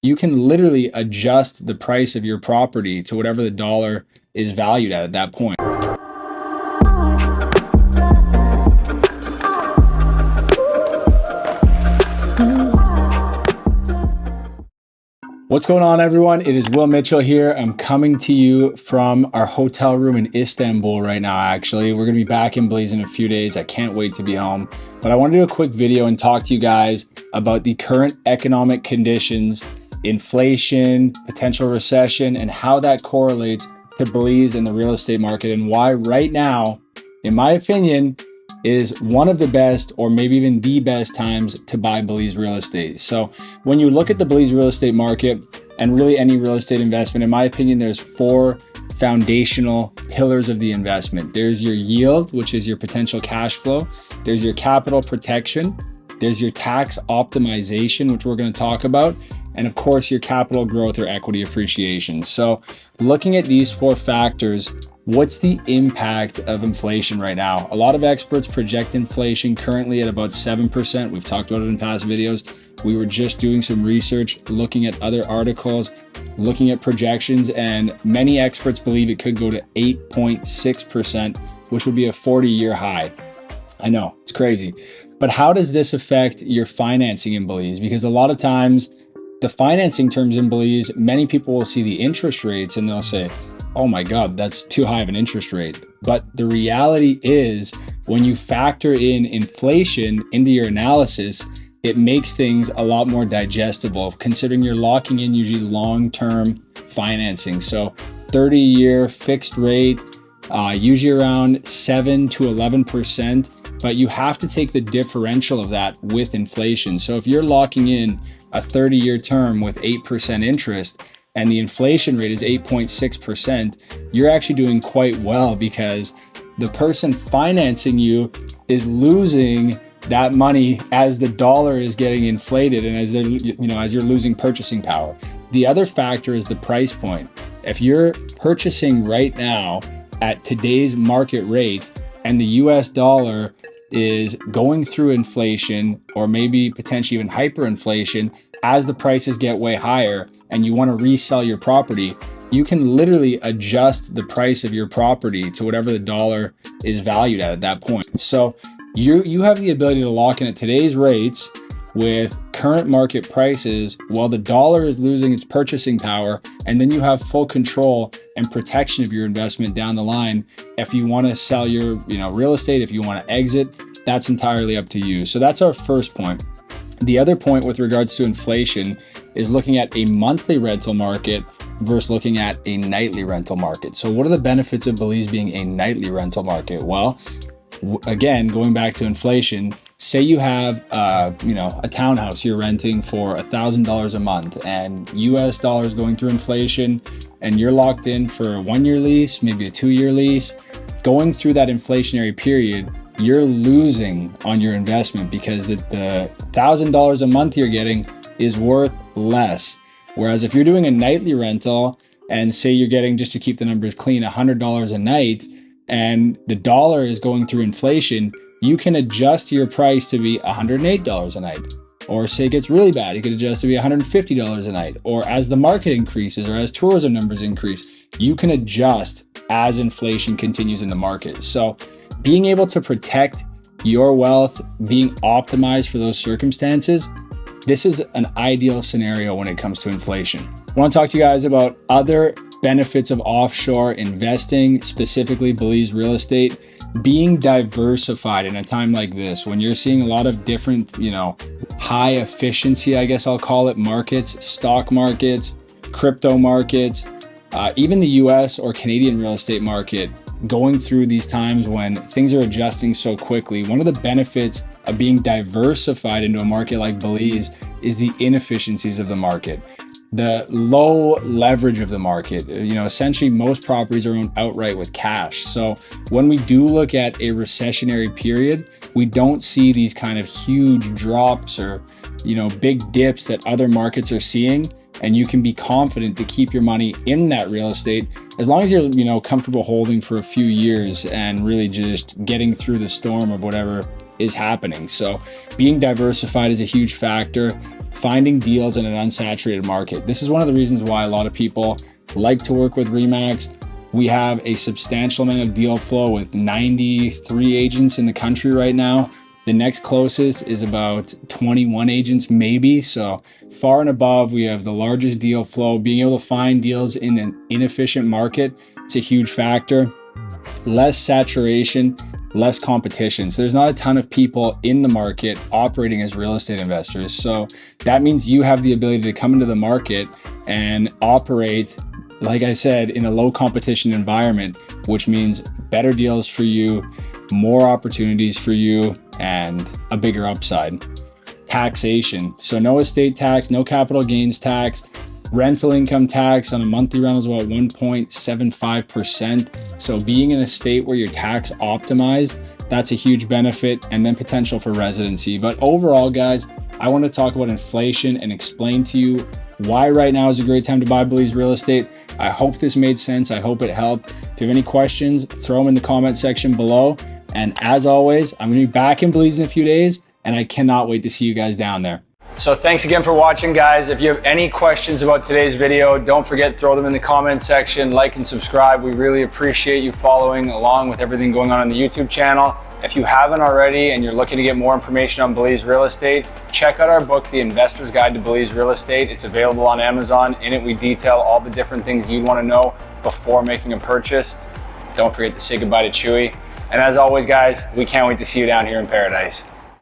you can literally adjust the price of your property to whatever the dollar is valued at that point. What's going on, everyone? It is Will Mitchell here. I'm coming to you from our hotel room in Istanbul right now, actually. We're going to be back in Belize in a few days. I can't wait to be home. But I want to do a quick video and talk to you guys about the current economic conditions, inflation, potential recession, and how that correlates to Belize and the real estate market, and why right now, in my opinion, is one of the best, or maybe even the best times to buy Belize real estate. So when you look at the Belize real estate market, and really any real estate investment, in my opinion, there's four foundational pillars of the investment. There's your yield, which is your potential cash flow. There's your capital protection. There's your tax optimization, which we're going to talk about. And of course, your capital growth or equity appreciation. So looking at these four factors, what's the impact of inflation right now? A lot of experts project inflation currently at about 7%. We've talked about it in past videos. We were just doing some research, looking at other articles, looking at projections, and many experts believe it could go to 8.6%, which would be a 40-year high. I know, it's crazy. But how does this affect your financing in Belize? Because a lot of times, the financing terms in Belize, many people will see the interest rates and they'll say, oh my God, that's too high of an interest rate. But the reality is, when you factor in inflation into your analysis, it makes things a lot more digestible, considering you're locking in usually long-term financing. So 30-year fixed rate, usually around 7 to 11%, but you have to take the differential of that with inflation. So if you're locking in a 30-year term with 8% interest, and the inflation rate is 8.6%, you're actually doing quite well, because the person financing you is losing that money as the dollar is getting inflated and as as you're losing purchasing power. The other factor is the price point. If you're purchasing right now at today's market rate and the US dollar is going through inflation, or maybe potentially even hyperinflation, as the prices get way higher and you want to resell your property, you can literally adjust the price of your property to whatever the dollar is valued at that point. So you have the ability to lock in at today's rates with current market prices while the dollar is losing its purchasing power, and then you have full control and protection of your investment down the line. If you want to sell your real estate, if you want to exit, that's entirely up to you. So that's our first point. The other point with regards to inflation is looking at a monthly rental market versus looking at a nightly rental market. So what are the benefits of Belize being a nightly rental market? Well, again, going back to inflation, say you have a townhouse you're renting for $1,000 a month, and US dollars going through inflation, and you're locked in for a 1-year lease, maybe a 2-year lease. Going through that inflationary period, you're losing on your investment, because the $1,000 a month you're getting is worth less. Whereas if you're doing a nightly rental, and say you're getting, just to keep the numbers clean, $100 a night, and the dollar is going through inflation, you can adjust your price to be $108 a night. Or say it gets really bad, you could adjust to be $150 a night. Or as the market increases, or as tourism numbers increase, you can adjust as inflation continues in the market. So being able to protect your wealth, being optimized for those circumstances, this is an ideal scenario when it comes to inflation. I want to talk to you guys about other benefits of offshore investing, specifically Belize real estate. Being diversified in a time like this, when you're seeing a lot of different, high efficiency, I guess I'll call it, markets, stock markets, crypto markets, even the US or Canadian real estate market, going through these times when things are adjusting so quickly. One of the benefits of being diversified into a market like Belize is the inefficiencies of the market. The low leverage of the market. Essentially most properties are owned outright with cash. So when we do look at a recessionary period, we don't see these kind of huge drops or, big dips that other markets are seeing. And you can be confident to keep your money in that real estate as long as you're, comfortable holding for a few years and really just getting through the storm of whatever is happening. So being diversified is a huge factor. Finding deals in an unsaturated market. This is one of the reasons why a lot of people like to work with Remax. We have a substantial amount of deal flow with 93 agents in the country right now. The next closest is about 21 agents maybe. So far and above, we have the largest deal flow. Being able to find deals in an inefficient market, it's a huge factor. Less saturation, less competition. So there's not a ton of people in the market operating as real estate investors. So that means you have the ability to come into the market and operate, like I said, in a low competition environment, which means better deals for you, more opportunities for you, and a bigger upside. Taxation. So no estate tax, no capital gains tax. Rental income tax on a monthly rental is about 1.75%. So being in a state where you're tax optimized, that's a huge benefit, and then potential for residency. But overall, guys, I want to talk about inflation and explain to you why right now is a great time to buy Belize real estate. I hope this made sense. I hope it helped. If you have any questions, throw them in the comment section below. And as always, I'm going to be back in Belize in a few days, and I cannot wait to see you guys down there. So thanks again for watching, guys. If you have any questions about today's video, don't forget, throw them in the comment section, like and subscribe. We really appreciate you following along with everything going on the YouTube channel. If you haven't already and you're looking to get more information on Belize real estate, check out our book, The Investor's Guide to Belize Real Estate. It's available on Amazon. In it, we detail all the different things you'd want to know before making a purchase. Don't forget to say goodbye to Chewy. And as always, guys, we can't wait to see you down here in paradise.